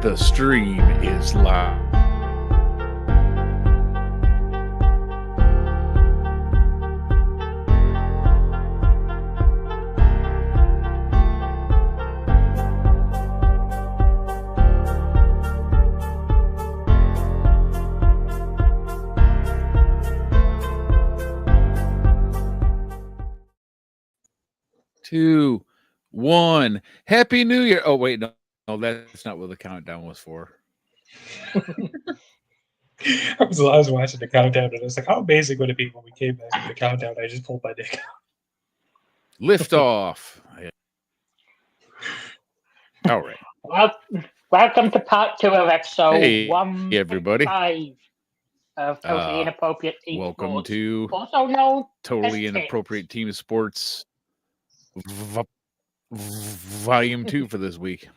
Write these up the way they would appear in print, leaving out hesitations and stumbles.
The stream is live. Two, one. Happy New Year. Oh, wait, no, that's not what the countdown was for. I was watching the countdown and I was like, how amazing would it be when we came back to the countdown? I just pulled my dick out. Lift off. All right. Welcome to part 2 of episode Hey, 1 everybody. of Totally Inappropriate Team Welcome Sports. to Also known Totally as Inappropriate Team Sports Volume 2 for this week.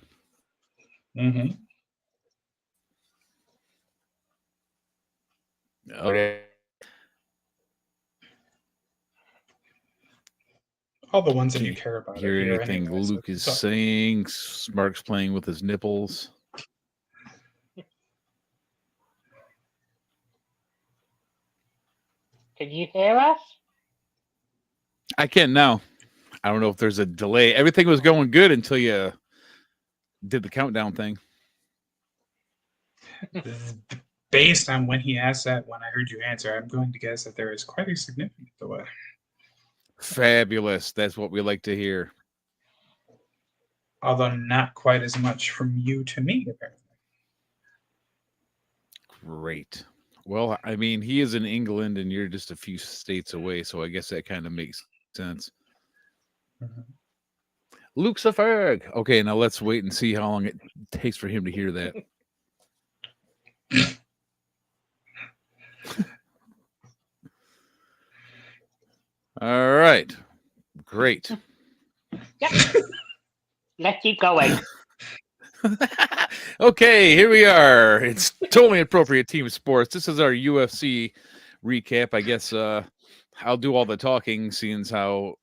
Mm-hmm. Okay. All the ones that you care about. Hear anything anyway, Luke is saying? Mark's playing with his nipples. Can you hear us? I can now. I don't know if there's a delay. Everything was going good until you did the countdown thing. Based on when he asked that, when I heard you answer, I'm going to guess that there is quite a significant delay. Fabulous. That's what we like to hear. Although not quite as much from you to me, apparently. Great. Well, I mean, he is in England and you're just a few states away, so I guess that kind of makes sense. Mm-hmm. Luke's a ferg. Okay, now let's wait and see how long it takes for him to hear that. All right. Great. Yep. Let's keep going. Okay, here we are. It's Totally Appropriate Team Sports. This is our UFC recap. I guess I'll do all the talking, seeing as how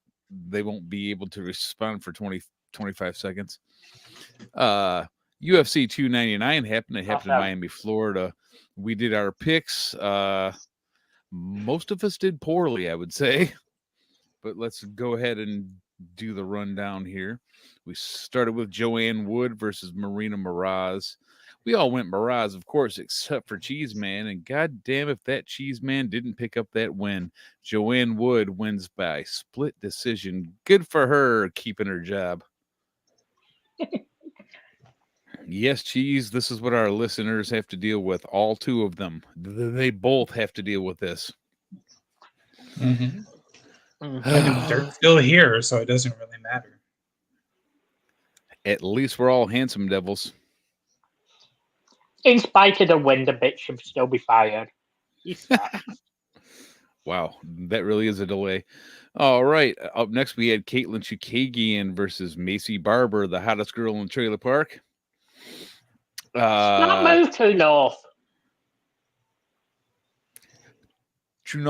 they won't be able to respond for 25 seconds. UFC 299 happened. It happened in Miami, Florida. We did our picks. Most of us did poorly, I would say. But let's go ahead and do the rundown here. We started with Joanne Wood versus Marina Moraz. We all went Moraz, of course, except for Cheeseman. And god damn if that Cheeseman didn't pick up that win. Joanne Wood wins by split decision. Good for her keeping her job. Yes, Cheese, this is what our listeners have to deal with. All two of them. They both have to deal with this. Mm-hmm. They're still here, so it doesn't really matter. At least we're all handsome devils. In spite of the win, the bitch should still be fired. Wow, that really is a delay. All right, up next we had Caitlin Chukagian versus Macy Barber, the hottest girl in Trailer Park. Not move too north. True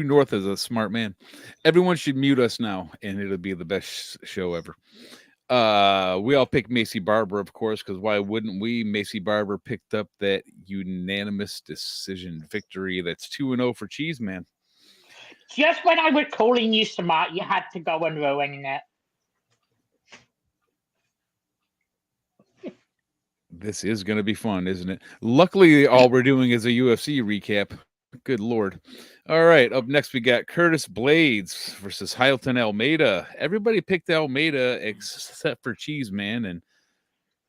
North is a smart man. Everyone should mute us now, and it'll be the best show ever. We all picked Macy Barber, of course, because why wouldn't we? Macy Barber picked up that unanimous decision victory. That's 2-0 for Cheeseman. Just when I was calling you smart, you had to go and ruin it. This is going to be fun, isn't it? Luckily, all we're doing is a UFC recap. Good Lord. All right, up next we got Curtis Blades versus Hilton Almeida. Everybody picked Almeida except for Cheeseman, and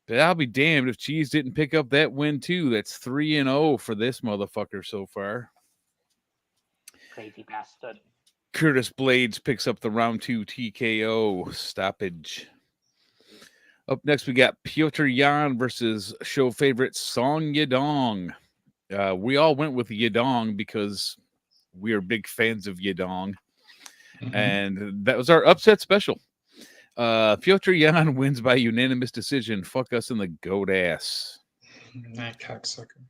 I'll be damned if Cheese didn't pick up that win too. That's 3-0 for this motherfucker so far. Crazy bastard. Curtis Blades picks up the round 2 TKO stoppage. Up next, we got Piotr Jan versus show favorite Song Yadong. We all went with Yadong because we are big fans of Yadong. Mm-hmm. And that was our upset special. Piotr Jan wins by unanimous decision. Fuck us in the goat ass. That cocksucker.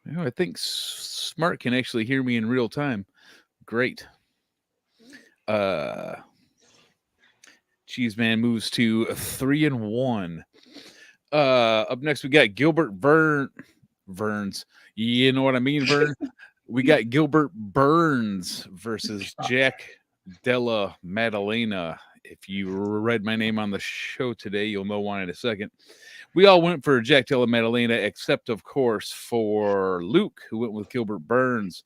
You know, I think Smart can actually hear me in real time. Great. Cheeseman moves to 3-1. Up next, we got Gilbert Burns. You know what I mean, Vern? We got Gilbert Burns versus Jack Della Maddalena. If you read my name on the show today, you'll know why in a second. We all went for Jack Della Maddalena, except, of course, for Luke, who went with Gilbert Burns.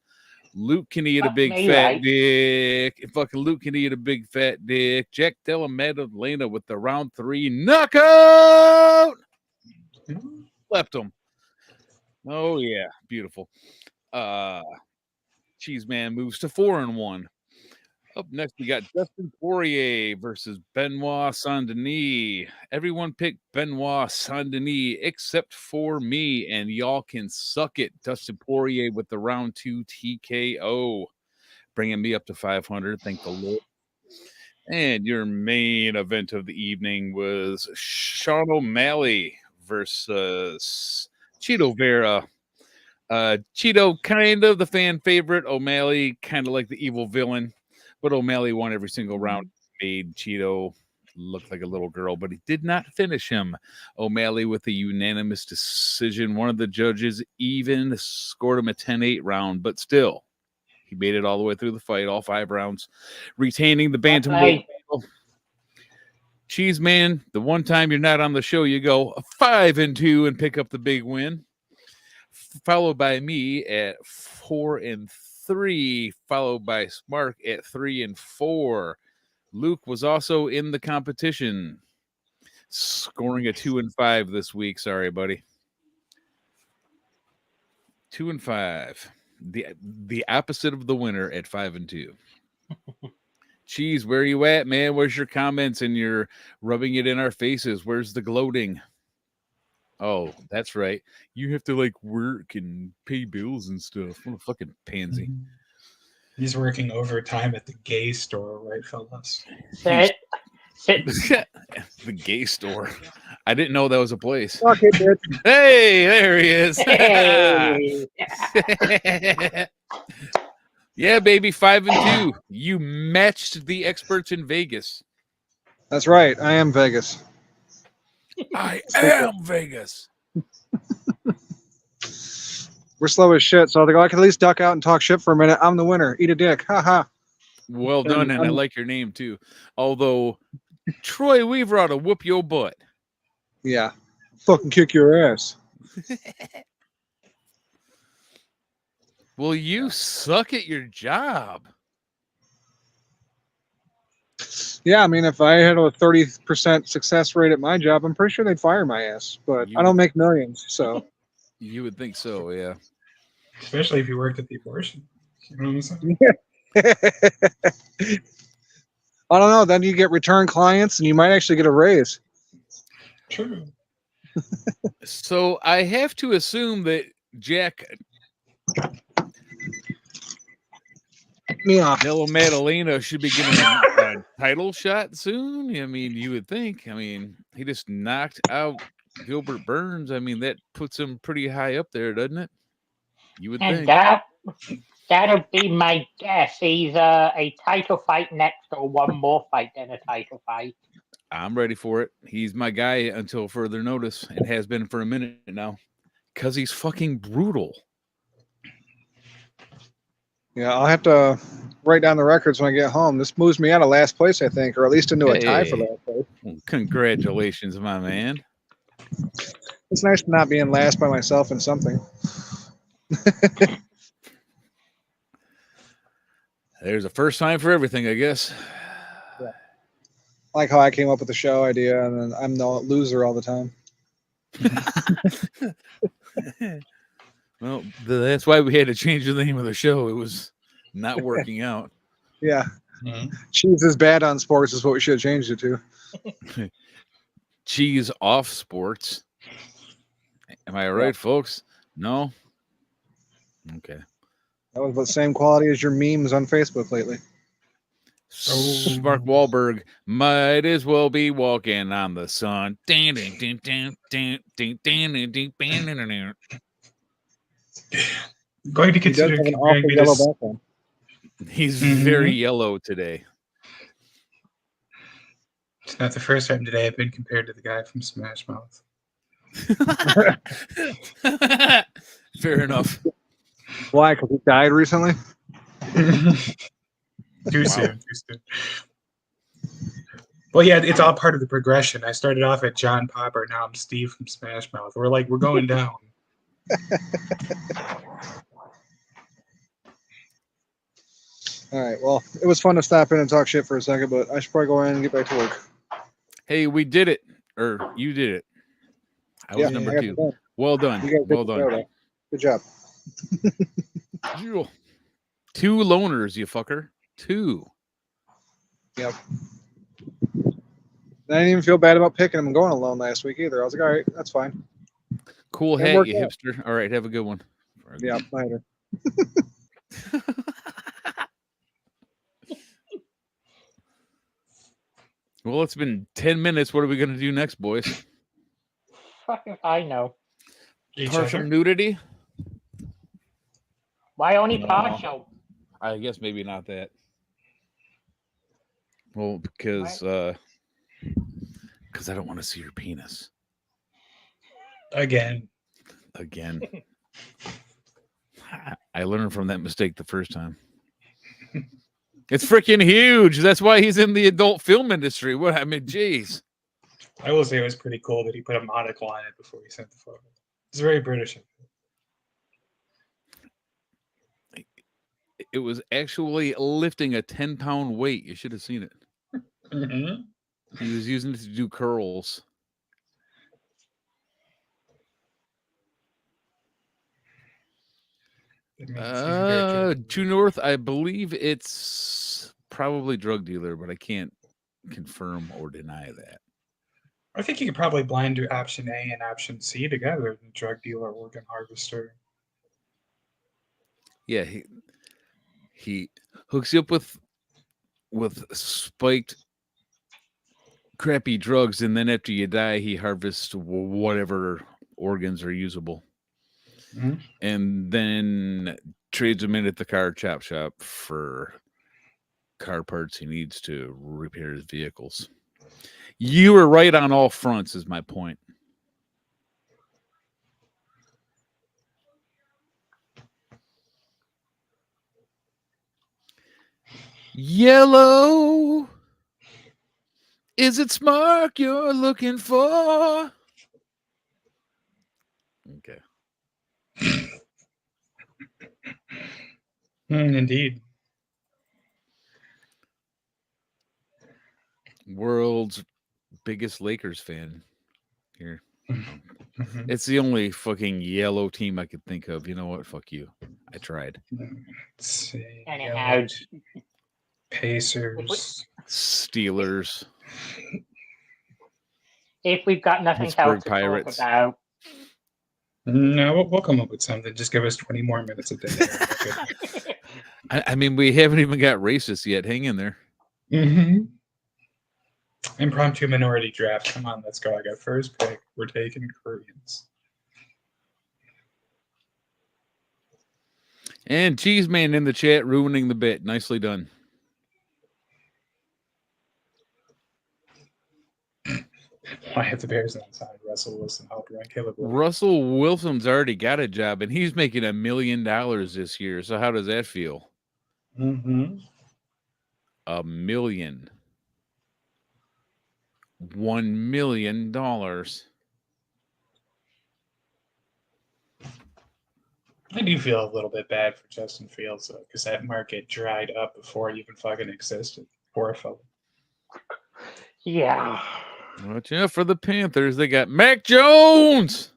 Luke can eat a big fat dick. Fucking Luke can eat a big fat dick. Jack Della Maddalena with the round 3 knockout. Left him. Oh yeah, beautiful. Cheese Man moves to 4-1. Up next, we got Dustin Poirier versus Benoit Saint-Denis. Everyone picked Benoit Saint-Denis except for me, and y'all can suck it. Dustin Poirier with the round 2 TKO, bringing me up to 500. Thank the Lord. And your main event of the evening was Sean O'Malley versus Chito Vera. Chito, kind of the fan favorite. O'Malley, kind of like the evil villain. But O'Malley won every single round. Made Chito look like a little girl, but he did not finish him. O'Malley with a unanimous decision. One of the judges even scored him a 10-8 round, but still, he made it all the way through the fight, all 5 rounds, retaining the bantamweight title. Cheese Man, the one time you're not on the show, you go 5-2 and pick up the big win. Followed by me at 4-3, followed by Smark at 3-4. Luke was also in the competition, scoring a 2-5 this week. Sorry, buddy. 2-5. The opposite of the winner at 5-2. Cheese, where are you at, man? Where's your comments and your rubbing it in our faces? Where's the gloating? Oh, that's right. You have to like work and pay bills and stuff. What a fucking pansy. He's working overtime at the gay store, right, fellas? Sit. The gay store. I didn't know that was a place. Fuck it, bitch. Hey, there he is. Hey. Yeah, baby, 5-2. You matched the experts in Vegas. That's right. I am Vegas. I am Vegas. We're slow as shit, so I can at least duck out and talk shit for a minute. I'm the winner. Eat a dick. Ha ha. Well done, and I like your name too. Although Troy Weaver ought to whoop your butt. Yeah. Fucking kick your ass. Well, you suck at your job. Yeah, I mean, if I had a 30% success rate at my job, I'm pretty sure they'd fire my ass. But I don't make millions, so. You would think so, yeah. Especially if you worked at the abortion. You know what I'm saying? I don't know. Then you get return clients, and you might actually get a raise. True. So I have to assume that Jack Della Maddalena should be getting a title shot soon. I mean, you would think. I mean, he just knocked out Gilbert Burns. I mean, that puts him pretty high up there, doesn't it? You would think. That'll be my guess. Either a title fight next or one more fight than a title fight. I'm ready for it. He's my guy until further notice. It has been for a minute now. Because he's fucking brutal. Yeah, I'll have to write down the records when I get home. This moves me out of last place, I think, or at least into a tie for last place. Well, congratulations, my man. It's nice to not be in last by myself in something. There's a first time for everything, I guess. Yeah. I like how I came up with the show idea, and then I'm the loser all the time. Well, that's why we had to change the name of the show. It was not working out. Yeah. Cheese is bad on sports is what we should have changed it to. Cheese off sports. Am I right, folks? No? Okay. That was the same quality as your memes on Facebook lately. Mark Wahlberg might as well be walking on the sun. Going to consider comparing me to... He's very yellow today. It's not the first time today I've been compared to the guy from Smash Mouth. Fair enough. Why? Because he died recently? Too soon. Well, yeah, it's all part of the progression. I started off at John Popper. Now I'm Steve from Smash Mouth. We're going down. All right. Well, it was fun to stop in and talk shit for a second, but I should probably go in and get back to work. Hey, we did it. Or you did it. I was number I got 2. it done. Well done. You guys Well did done. the show, good job. Phew. 2 loners, you fucker. 2. Yep. I didn't even feel bad about picking him and going alone last week either. I was like, all right, that's fine. Cool It hat, worked you out. hipster. All right, have a good one. Yeah, later. Well, it's been 10 minutes. What are we going to do next, boys? Fuck if I know. Each Partial other? nudity? Why only No. partial? I guess maybe not that. Well, because I don't want to see your penis Again. again. I learned from that mistake the first time. It's freaking huge. That's why he's in the adult film industry. What I mean, jeez. I will say it was pretty cool that he put a monocle on it before he sent the photo. It's very British. It was actually lifting a 10-pound weight. You should have seen it. Mm-hmm. He was using it to do curls. True North, I believe it's probably drug dealer, but I can't confirm or deny that. I think you could probably blind do option A and option C together, the drug dealer, organ harvester. Yeah, he hooks you up with spiked crappy drugs, and then after you die, he harvests whatever organs are usable. Mm-hmm. And then trades them in at the car chop shop for car parts he needs to repair his vehicles. You were right on all fronts, is my point. Yellow. Is it Smark you're looking for? Okay. Indeed. World's biggest Lakers fan here. Mm-hmm. It's the only fucking yellow team I could think of. You know what? Fuck you. I tried. Let's see. Anyhow, Pacers. Steelers. if we've got nothing Pittsburgh else to Pirates. talk about, No, we'll come up with something. Just give us 20 more minutes a day. I mean, we haven't even got racist yet. Hang in there. Mm-hmm. Impromptu minority draft. Come on, let's go. I got first pick. We're taking Koreans. And Cheese Man in the chat ruining the bit. Nicely done. Why have the Bears on the side? Russell Wilson helped run Caleb Williams. Russell Wilson's already got a job, and he's making $1 million this year. So how does that feel? Mm-hmm. $1 million. $1 million. I do feel a little bit bad for Justin Fields, though, because that market dried up before it even fucking existed. Poor fellow. yeah. Watch out for the Panthers. They got Mac Jones.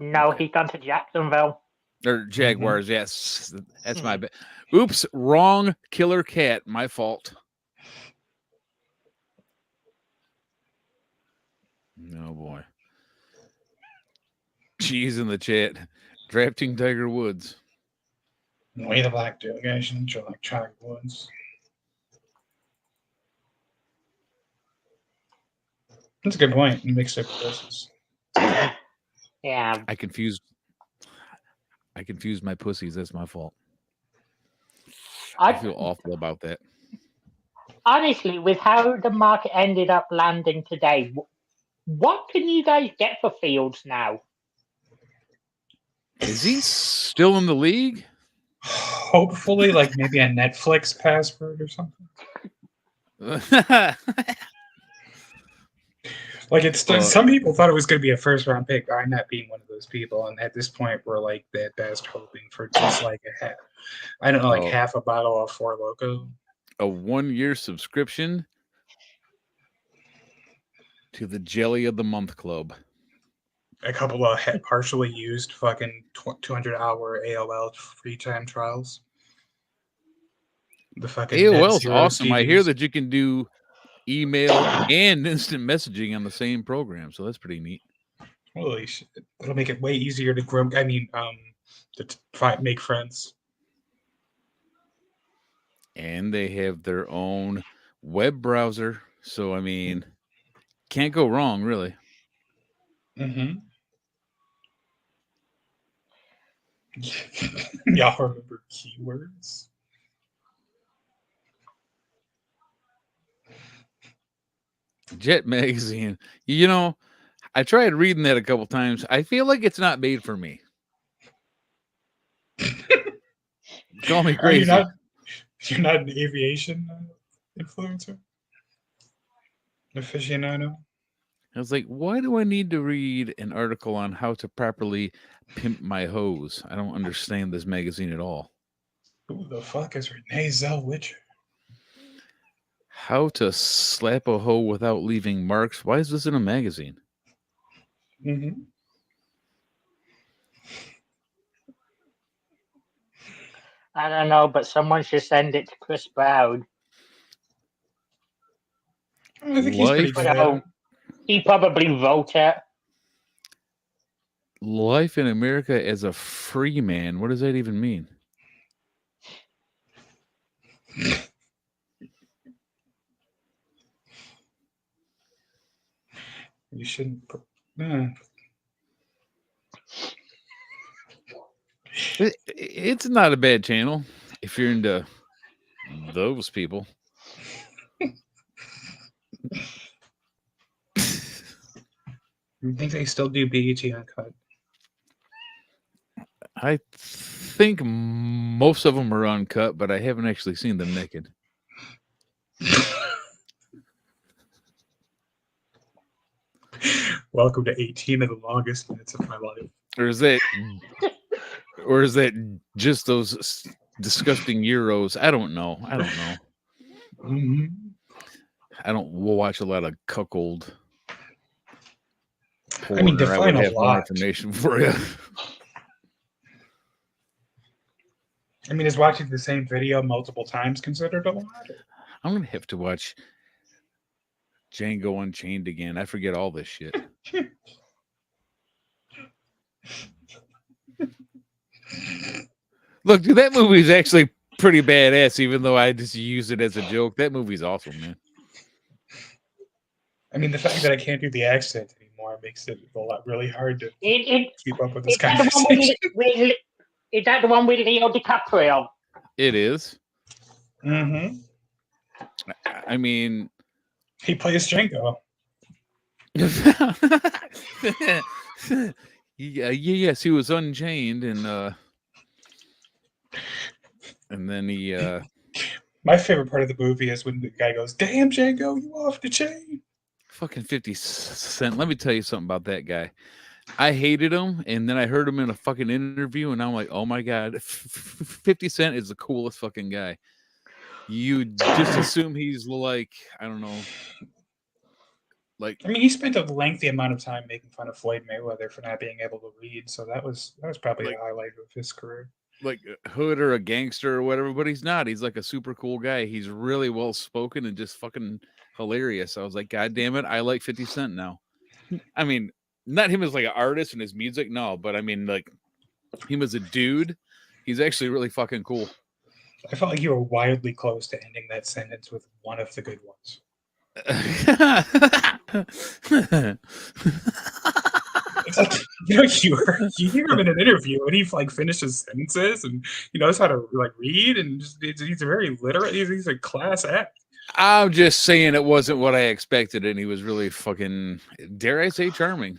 No, he's gone to Jacksonville. Or Jaguars, yes. That's my bad. Oops, wrong killer cat. My fault. Oh, boy. Cheese in the chat. Drafting Tiger Woods. Way the black delegation, electronic woods. That's a good point. You mixed up places. Yeah. I confused my pussies. That's my fault. I feel awful about that. Honestly, with how the market ended up landing today, What can you guys get for Fields now? Is he still in the league? Hopefully, like maybe a Netflix password or something. Like some people thought it was going to be a first round pick. I'm not being one of those people, and at this point, we're like at best hoping for just like half a bottle of Four Loko. A 1-year subscription to the Jelly of the Month Club. A couple of partially used fucking 200-hour AOL free time trials. The fucking AOL's awesome. CDs. I hear that you can do email and instant messaging on the same program, so that's pretty neat. Holy shit! It'll make it way easier to grow. I mean, to make friends. And they have their own web browser, so I mean, can't go wrong, really. Mm-hmm. Y'all remember keywords? Jet Magazine. You know, I tried reading that a couple times. I feel like it's not made for me. Call me crazy. You're not an aviation influencer? Aficionado? I was like, why do I need to read an article on how to properly pimp my hose? I don't understand this magazine at all. Who the fuck is Renee Zellweger? How to slap a hoe without leaving marks. Why is this in a magazine? Mm-hmm. I don't know, but someone should send it to Chris Brown. I think he's pretty good. He probably wrote it. Life in America as a free man. What does that even mean? You shouldn't. It's not a bad channel if you're into those people. You think they still do BET Uncut? I think most of them are uncut, but I haven't actually seen them naked. Welcome to 18 of the longest minutes of my life. Or is that just those disgusting Euros? I don't know. Mm-hmm. I don't watch a lot of cuckold porn. I mean, define a lot. More information for you. I mean, is watching the same video multiple times considered a lot? I'm gonna have to watch Django Unchained again. I forget all this shit. Look, dude, that movie is actually pretty badass, even though I just use it as a joke. That movie's awesome, man. I mean, the fact that I can't do the accent anymore makes it really hard to keep up with this conversation. Is that the one with Leo DiCaprio? It is. Mm-hmm. I mean, he plays Django. Yes, he was unchained, and then he. My favorite part of the movie is when the guy goes, "Damn, Django, you off the chain." Fucking 50 Cent. Let me tell you something about that guy. I hated him, and then I heard him in a fucking interview, and I'm like, oh my god, 50 Cent is the coolest fucking guy. You just assume he's like, I don't know. Like, I mean, he spent a lengthy amount of time making fun of Floyd Mayweather for not being able to read, so that was probably the highlight of his career. Like a hood or a gangster or whatever, but he's not. He's like a super cool guy. He's really well spoken and just fucking hilarious. I was like, god damn it, I like 50 Cent now. I mean, not him as like an artist and his music, no, but I mean, like him as a dude, he's actually really fucking cool. I felt like you were wildly close to ending that sentence with one of the good ones. It's like, you hear him in an interview and he like finishes sentences and he knows how to like read and he's very literate. He's a class act. I'm just saying it wasn't what I expected, and he was really fucking, dare I say, charming.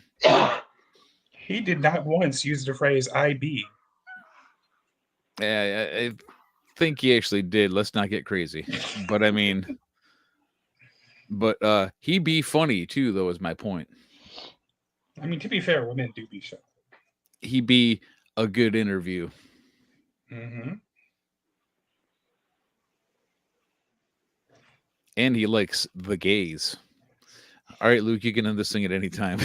He did not once use the phrase "IB." I think he actually did. Let's not get crazy. But I mean, he be funny too, though, is my point. I mean, to be fair, women do be shy. He be a good interview. Mm-hmm. And he likes the gays. All right, Luke, you can end this thing at any time.